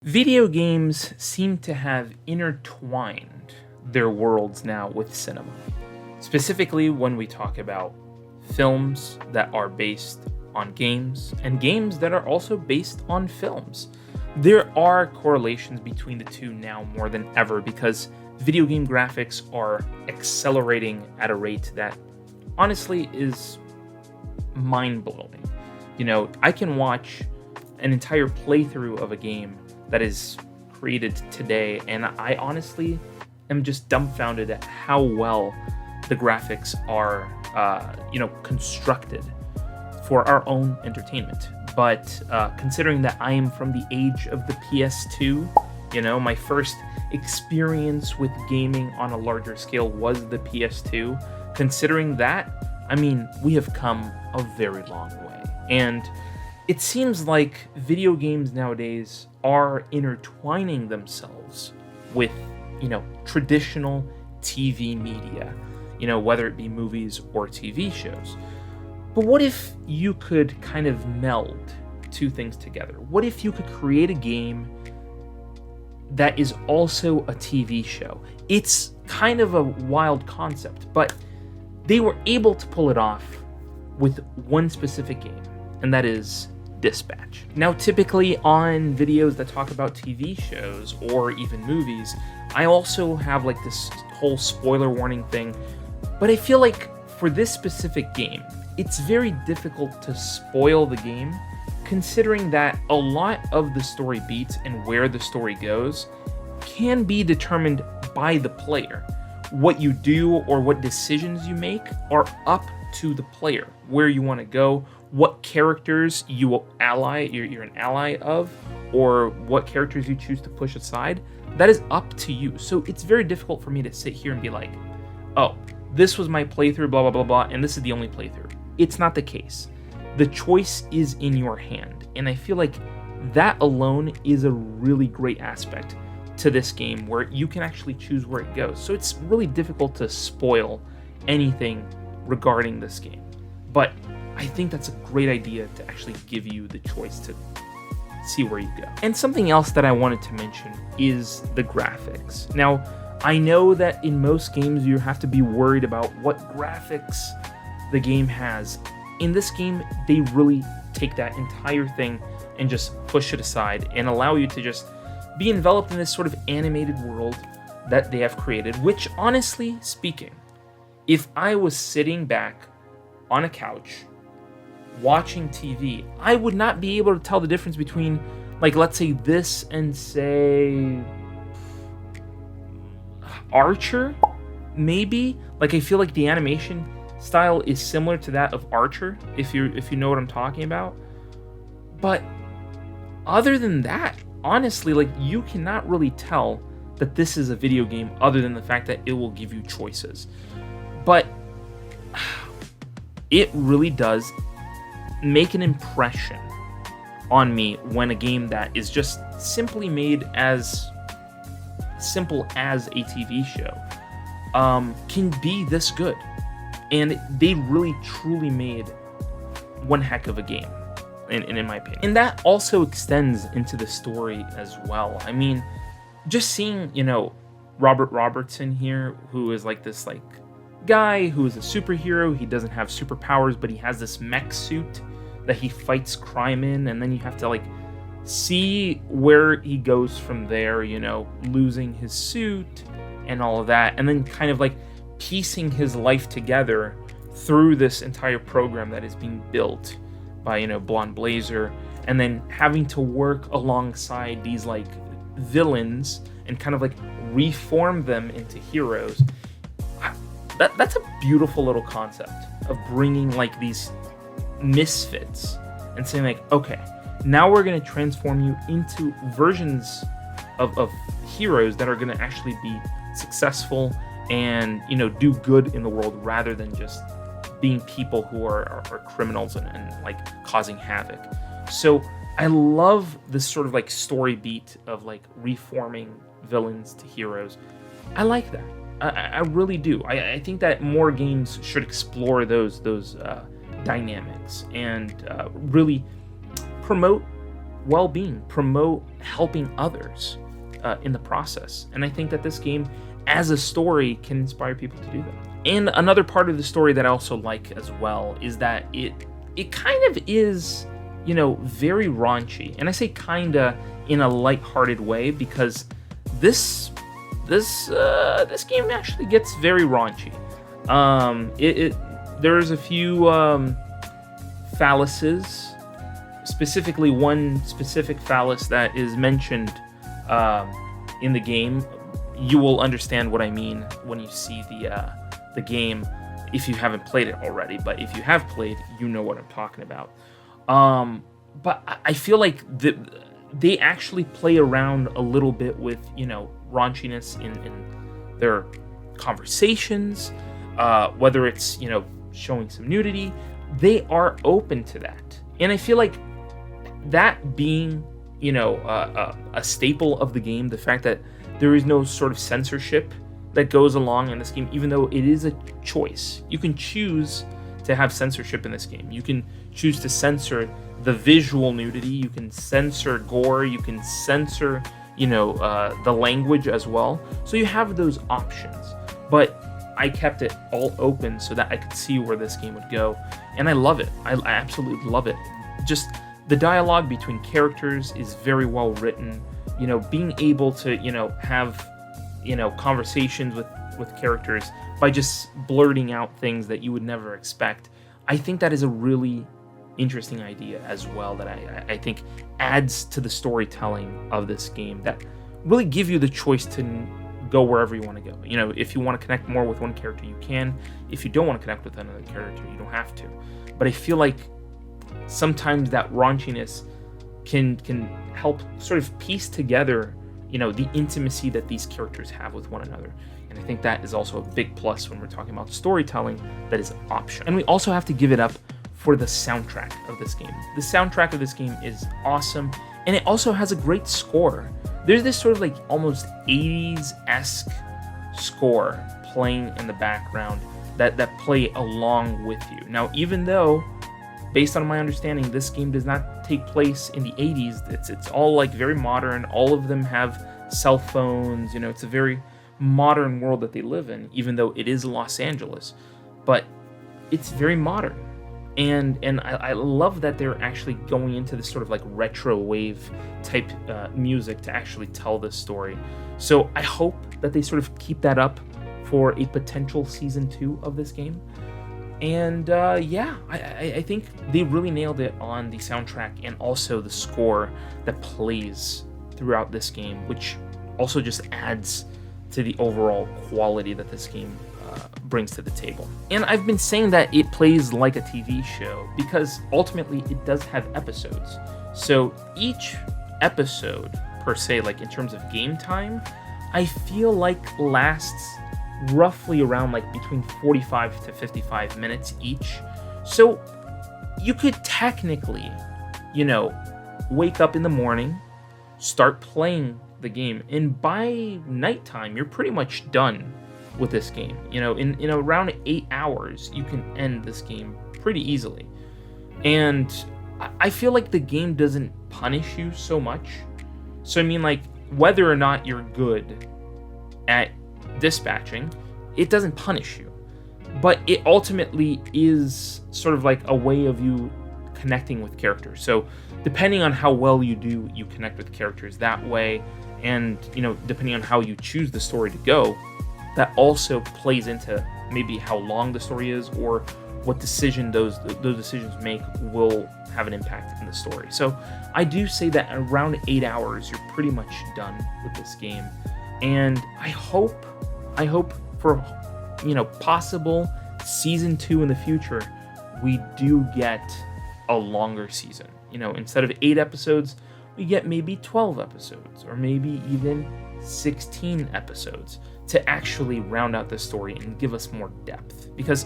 Video games seem to have intertwined their worlds now with cinema. Specifically, when we talk about films that are based on games and games that are also based on films. There are correlations between the two now more than ever because video game graphics are accelerating at a rate that honestly is mind-blowing. I can watch an entire playthrough of a game that is created today, and I honestly am just dumbfounded at how well the graphics are, constructed for our own entertainment. But considering that I am from the age of the PS2, my first experience with gaming on a larger scale was the PS2. Considering that, we have come a very long way. And it seems like video games nowadays are intertwining themselves with, traditional TV media, whether it be movies or TV shows. But what if you could kind of meld two things together? What if you could create a game that is also a TV show? It's kind of a wild concept, but they were able to pull it off with one specific game, and that is Dispatch. Now, typically on videos that talk about TV shows or even movies, I also have like this whole spoiler warning thing, but I feel like for this specific game, it's very difficult to spoil the game, considering that a lot of the story beats and where the story goes can be determined by the player. What you do or what decisions you make are up to the player, where you want to go, what characters you will you're an ally of, or what characters you choose to push aside. That is up to you. So it's very difficult for me to sit here and be like, oh, this was my playthrough, blah, blah, blah, blah, and this is the only playthrough. It's not the case. The choice is in your hand. And I feel like that alone is a really great aspect to this game where you can actually choose where it goes. So it's really difficult to spoil anything regarding this game. But I think that's a great idea to actually give you the choice to see where you go. And something else that I wanted to mention is the graphics. Now, I know that in most games you have to be worried about what graphics the game has. In this game, they really take that entire thing and just push it aside and allow you to just be enveloped in this sort of animated world that they have created, which honestly speaking, if I was sitting back on a couch watching TV, I would not be able to tell the difference between, like, let's say this and say Archer, maybe. Like, I feel like the animation style is similar to that of Archer, if you know what I'm talking about. But other than that, honestly, like, you cannot really tell that this is a video game other than the fact that it will give you choices. But it really does make an impression on me when a game that is just simply made as simple as a TV show can be this good. And they really truly made one heck of a game, in my opinion. And that also extends into the story as well. Just seeing, Robert Robertson here, who is like this guy who is a superhero. He doesn't have superpowers, but he has this mech suit that he fights crime in, and then you have to see where he goes from there, losing his suit and all of that, and then kind of piecing his life together through this entire program that is being built by, Blonde Blazer, and then having to work alongside these villains and kind of reform them into heroes. That's a beautiful little concept of bringing these misfits and saying okay, now we're going to transform you into versions of heroes that are going to actually be successful and do good in the world rather than just being people who are criminals and causing havoc. So I love this sort of story beat of reforming villains to heroes. I like that. I really do. I think that more games should explore those dynamics and really promote well-being, promote helping others in the process. And I think that this game, as a story, can inspire people to do that. And another part of the story that I also like as well is that it kind of is, very raunchy. And I say kinda in a lighthearted way because this game actually gets very raunchy. There's a few phalluses, specifically one specific phallus that is mentioned in the game. You will understand what I mean when you see the game if you haven't played it already. But if you have played, you know what I'm talking about. But I feel like they actually play around a little bit with, raunchiness in their conversations, whether it's, showing some nudity. They are open to that. And I feel like that being, a staple of the game, the fact that there is no sort of censorship that goes along in this game, even though it is a choice. You can choose to have censorship in this game. You can choose to censor the visual nudity. You can censor gore. You can censor, the language as well. So you have those options. But I kept it all open so that I could see where this game would go. And I love it. I absolutely love it. Just the dialogue between characters is very well written. Being able to, have, conversations with characters by just blurting out things that you would never expect. I think that is a really interesting idea as well that I think adds to the storytelling of this game that really give you the choice to go wherever you want to go. If you want to connect more with one character, you can. If you don't want to connect with another character, you don't have to. But I feel like sometimes that raunchiness can help sort of piece together, the intimacy that these characters have with one another. And I think that is also a big plus when we're talking about storytelling that is optional. And we also have to give it up for the soundtrack of this game. The soundtrack of this game is awesome, and it also has a great score. There's this sort of like almost 80s-esque score playing in the background that play along with you. Now, even though, based on my understanding, this game does not take place in the 80s, it's all like very modern. All of them have cell phones. It's a very modern world that they live in, even though it is Los Angeles. But it's very modern. And I love that they're actually going into this sort of like retro wave type music to actually tell this story. So I hope that they sort of keep that up for a potential season 2 of this game. And I think they really nailed it on the soundtrack and also the score that plays throughout this game, which also just adds to the overall quality that this game brings to the table. And I've been saying that it plays like a TV show because ultimately it does have episodes. So each episode, per se, like in terms of game time, I feel like lasts roughly around like between 45 to 55 minutes each. So you could technically, wake up in the morning, start playing the game, and by nighttime, you're pretty much done with this game. In around 8 hours, you can end this game pretty easily. And I feel like the game doesn't punish you so much. So I mean, like, whether or not you're good at dispatching, it doesn't punish you. But it ultimately is sort of like a way of you connecting with characters. So depending on how well you do, you connect with characters that way. And, depending on how you choose the story to go, that also plays into maybe how long the story is or what decision those decisions make will have an impact in the story. So I do say that around 8 hours, you're pretty much done with this game. And I hope for, possible season 2 in the future, we do get a longer season. Instead of 8 episodes, we get maybe 12 episodes or maybe even 16 episodes to actually round out the story and give us more depth, because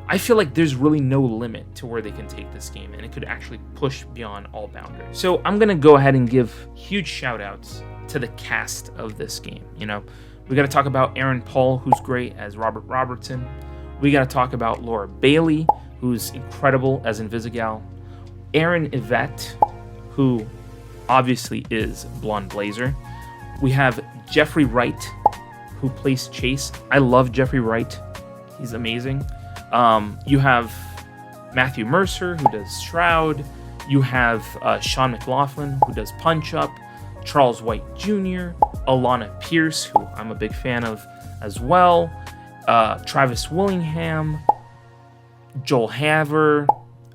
I feel like there's really no limit to where they can take this game, and it could actually push beyond all boundaries. So I'm gonna go ahead and give huge shout outs to the cast of this game. We gotta talk about Aaron Paul, who's great as Robert Robertson. We gotta talk about Laura Bailey, who's incredible as Invisigal. Aaron Yvette, who obviously is Blonde Blazer. We have Jeffrey Wright, who plays Chase. I love Jeffrey Wright. He's amazing. You have Matthew Mercer, who does Shroud. You have Sean McLaughlin, who does Punch Up. Charles White Jr., Alana Pierce, who I'm a big fan of as well. Travis Willingham, Joel Haver,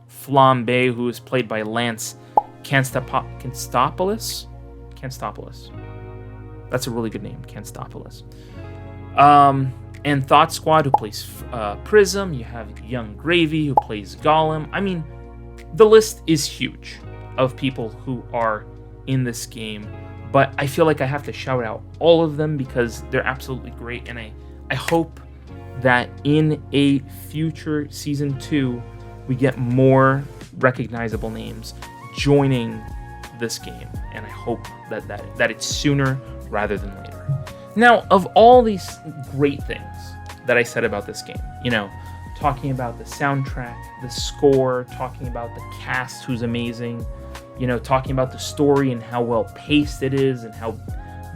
Flambe, who is played by Lance Kanstopoulos. That's a really good name, Kanstopoulos. And Thought Squad, who plays Prism. You have Young Gravy, who plays Gollum. I mean, the list is huge of people who are in this game, but I feel like I have to shout out all of them because they're absolutely great, and I hope that in a future Season 2, we get more recognizable names joining this game, and I hope that it's sooner rather than later. Now, of all these great things that I said about this game, talking about the soundtrack, the score, talking about the cast who's amazing, talking about the story and how well paced it is and how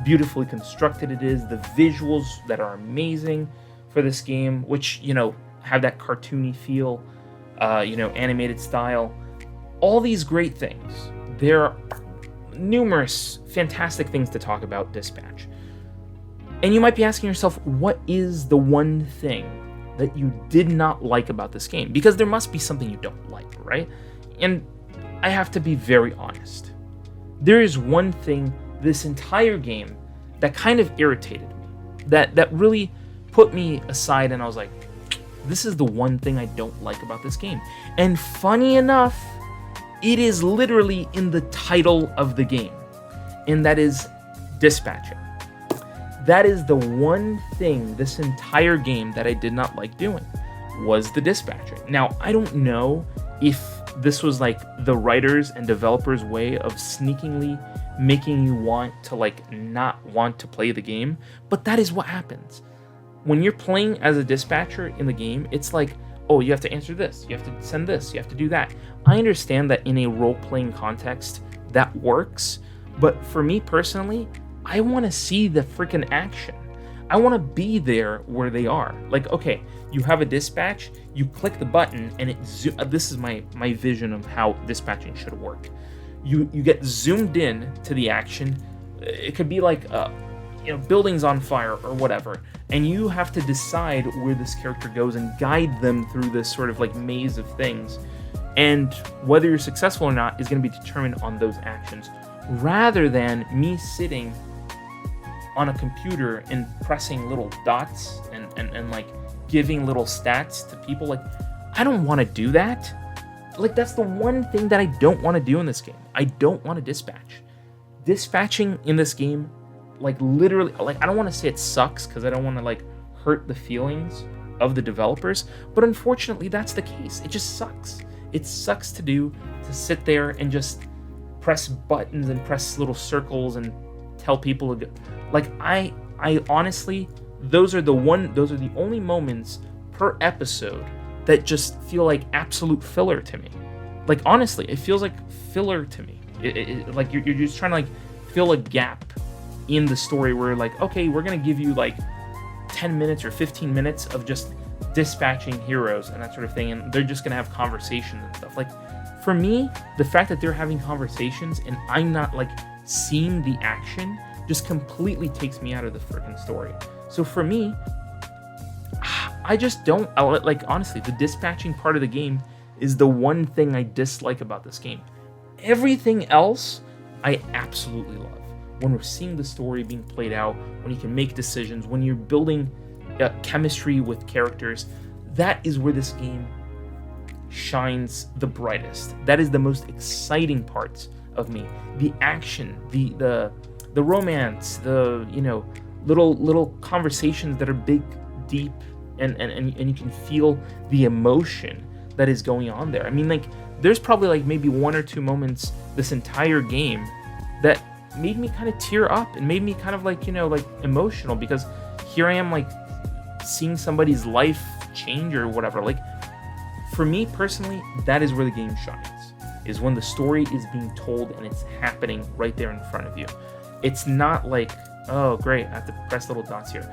beautifully constructed it is, the visuals that are amazing for this game, which, have that cartoony feel, animated style, all these great things. There are numerous fantastic things to talk about Dispatch. And you might be asking yourself, what is the one thing that you did not like about this game? Because there must be something you don't like, right? And I have to be very honest. There is one thing this entire game that kind of irritated me, that really put me aside, and I was like, this is the one thing I don't like about this game. And funny enough, it is literally in the title of the game, and that is dispatching. That is the one thing this entire game that I did not like doing, was the dispatching. Now, I don't know if this was like the writers and developers' way of sneakingly making you want to not want to play the game, but that is what happens. When you're playing as a dispatcher in the game, it's like, oh, you have to answer this, you have to send this, you have to do that. I understand that in a role-playing context, that works, but for me personally, I want to see the freaking action. I want to be there where they are. Like, okay, you have a dispatch, you click the button, and this is my vision of how dispatching should work. You get zoomed in to the action. It could be like, buildings on fire or whatever, and you have to decide where this character goes and guide them through this sort of like maze of things. And whether you're successful or not is going to be determined on those actions, rather than me sitting on a computer and pressing little dots and like giving little stats to people. Like, I don't want to do that. Like, that's the one thing that I don't want to do in this game. I don't want to dispatch. Dispatching in this game, like, literally, like, I don't want to say it sucks because I don't want to like hurt the feelings of the developers, but unfortunately that's the case. It just sucks. It sucks to sit there and just press buttons and press little circles and tell people to go. Like, I honestly, those are the only moments per episode that just feel like absolute filler to me. Like, honestly, it feels like filler to me. Like you're just trying to like fill a gap in the story where like, okay, we're gonna give you like 10 minutes or 15 minutes of just dispatching heroes and that sort of thing, and they're just gonna have conversations and stuff. Like, for me, the fact that they're having conversations and I'm not like seeing the action just completely takes me out of the freaking story. So for me, I just don't, like, honestly, the dispatching part of the game is the one thing I dislike about this game. Everything else I absolutely love. When we're seeing the story being played out, when you can make decisions, when you're building chemistry with characters, that is where this game shines the brightest. That is the most exciting parts of me. The action, the romance, the little conversations that are big, deep, and you can feel the emotion that is going on there. I mean, like, there's probably like maybe one or two moments this entire game that made me kind of tear up and made me kind of like, like emotional, because here I am like seeing somebody's life change or whatever. Like, for me personally, that is where the game shines. is when the story is being told and it's happening right there in front of you. It's not like, oh great, I have to press little dots here.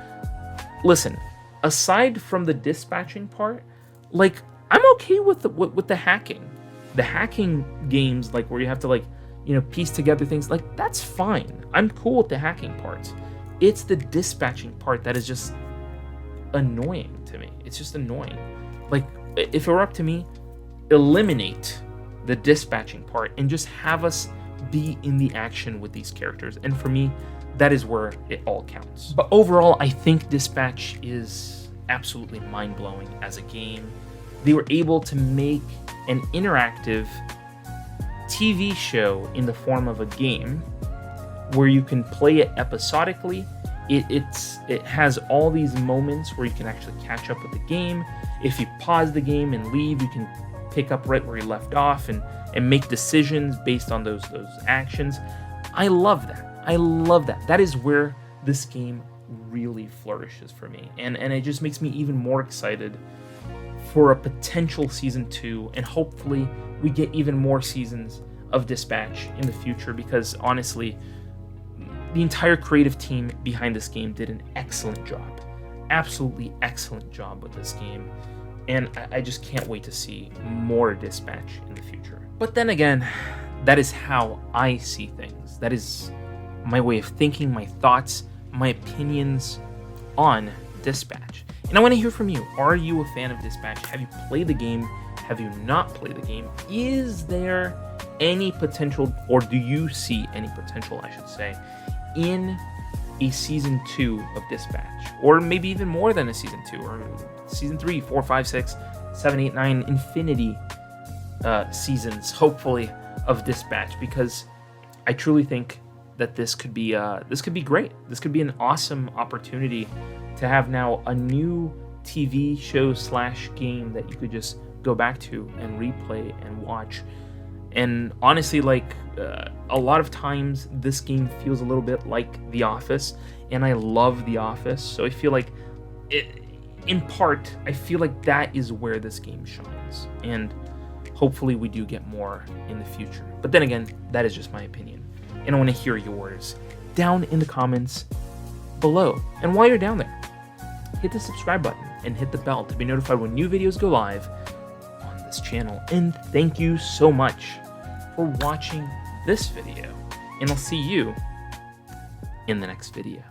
Listen, aside from the dispatching part, like, I'm okay with the hacking. The hacking games, like where you have to, like, you know, piece together things, like, that's fine. I'm cool with the hacking parts. It's the dispatching part that is just annoying to me. It's just annoying. Like, if it were up to me, eliminate the dispatching part and just have us be in the action with these characters. And for me, that is where it all counts. But overall, I think Dispatch is absolutely mind-blowing as a game. They were able to make an interactive TV show in the form of a game where you can play it episodically. It has all these moments where you can actually catch up with the game. If you pause the game and leave, you can pick up right where you left off and make decisions based on those actions. I love that. I love that. That is where this game really flourishes for me. And it just makes me even more excited for a potential season 2, and hopefully we get even more seasons of Dispatch in the future, because honestly, the entire creative team behind this game did an excellent job. Absolutely excellent job with this game. And I just can't wait to see more Dispatch in the future. But then again, that is how I see things. That is my way of thinking, my thoughts, my opinions on Dispatch. And I want to hear from you. Are you a fan of Dispatch? Have you played the game? Have you not played the game? Is there any potential, or do you see any potential, I should say, in a season 2 of Dispatch? Or maybe even more than a season 2, or season 3, 4, 5, 6, 7, 8, 9, infinity seasons, hopefully, of Dispatch, because I truly think that this could be great. This could be an awesome opportunity to have now a new TV show / game that you could just go back to and replay and watch. And honestly, like, a lot of times this game feels a little bit like The Office, and I love The Office, so I feel like in part, I feel like that is where this game shines, and hopefully we do get more in the future. But then again, that is just my opinion, and I want to hear yours down in the comments below. And while you're down there, hit the subscribe button and hit the bell to be notified when new videos go live on this channel. And thank you so much for watching this video, and I'll see you in the next video.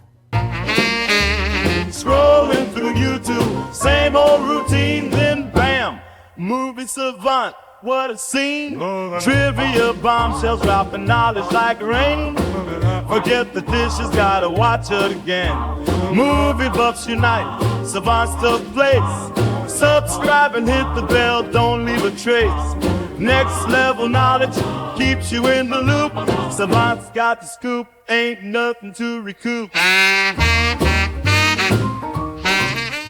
Scrolling through YouTube, same old routine, then bam, movie savant, what a scene. Trivia bombshells dropping knowledge like rain. Forget the dishes, gotta watch it again. Movie buffs unite, savants to place. Subscribe and hit the bell, don't leave a trace. Next level knowledge keeps you in the loop. Savants got the scoop, ain't nothing to recoup.